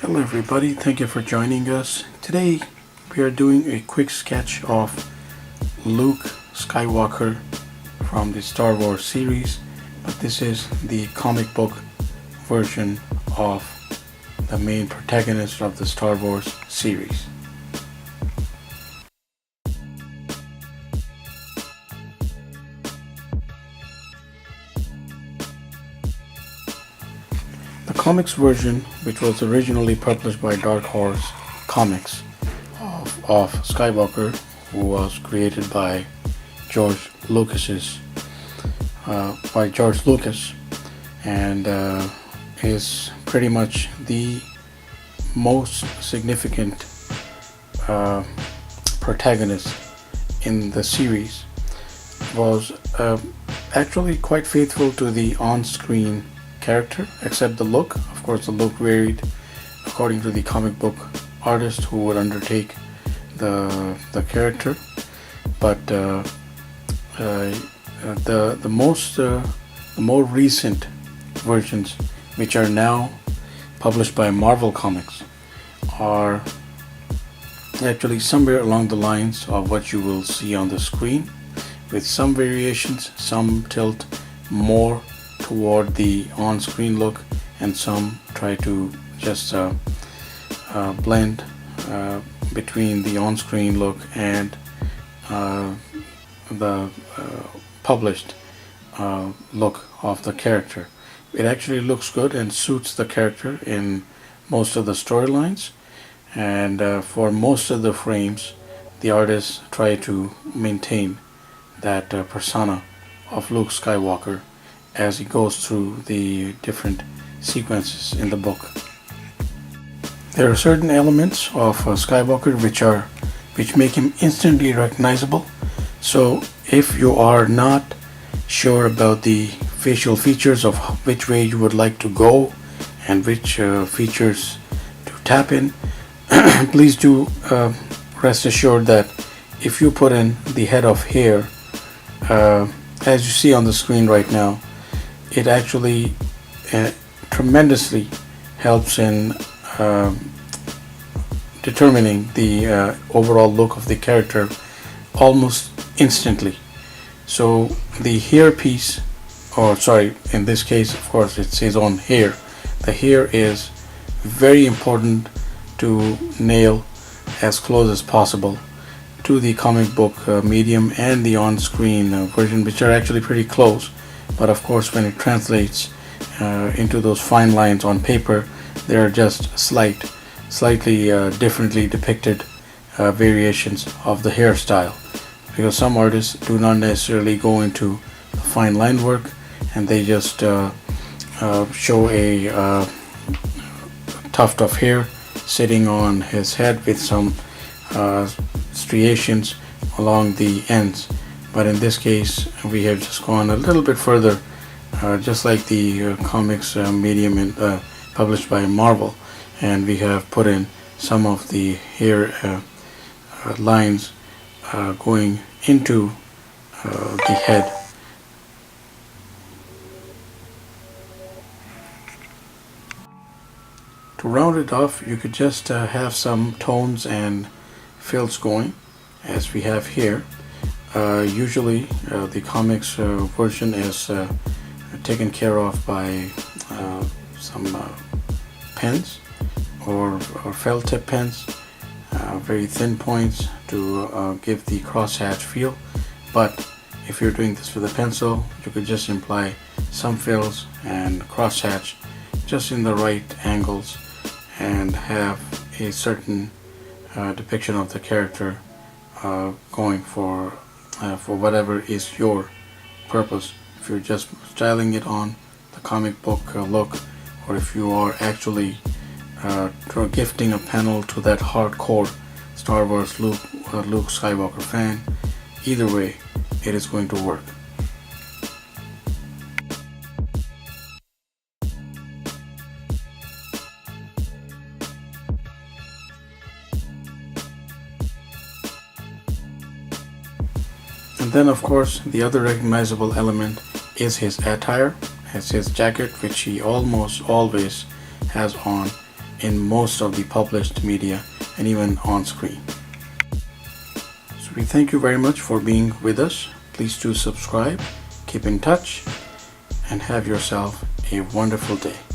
Hello everybody, thank you for joining us. Today we are doing a quick sketch of Luke Skywalker from the Star Wars series, but this is the comic book version of the main protagonist of the Star Wars series. The comics version, which was originally published by Dark Horse Comics of Skywalker, who was created by George Lucas, and is pretty much the most significant protagonist in the series. Was actually quite faithful to the on-screen character, except the look. Of course, the look varied according to the comic book artist who would undertake the character. But the more recent versions, which are now published by Marvel Comics, are actually somewhere along the lines of what you will see on the screen, with some variations. Some tilt more toward the on-screen look, and some try to just blend between the on-screen look and the published look of the character. It actually looks good and suits the character in most of the storylines, and for most of the frames the artists try to maintain that persona of Luke Skywalker as he goes through the different sequences in the book. There are certain elements of Skywalker which make him instantly recognizable. So if you are not sure about the facial features of which way you would like to go and which features to tap in, please do rest assured that if you put in the head of hair, as you see on the screen right now, it actually tremendously helps in determining the overall look of the character almost instantly. So the hair piece, or sorry, in this case, of course, it says on hair. The hair is very important to nail as close as possible to the comic book medium and the on-screen version, which are actually pretty close. But of course, when it translates into those fine lines on paper, there are just slightly differently depicted variations of the hairstyle, because some artists do not necessarily go into the fine line work, and they just show a tuft of hair sitting on his head with some striations along the ends. But in this case, we have just gone a little bit further, just like the comics medium published by Marvel, and we have put in some of the hair lines going into the head. To round it off, you could just have some tones and fills going, as we have here. Usually the comics version is taken care of by some pens or felt tip pens, very thin points to give the crosshatch feel. But if you're doing this with a pencil, you could just apply some fills and crosshatch just in the right angles and have a certain depiction of the character going for whatever is your purpose. If you're just styling it on the comic book look, or if you are actually gifting a panel to that hardcore Star Wars Luke Skywalker fan, either way it is going to work. And then of course the other recognizable element is his attire, as his jacket, which he almost always has on in most of the published media and even on screen. So we thank you very much for being with us. Please do subscribe, keep in touch, and have yourself a wonderful day.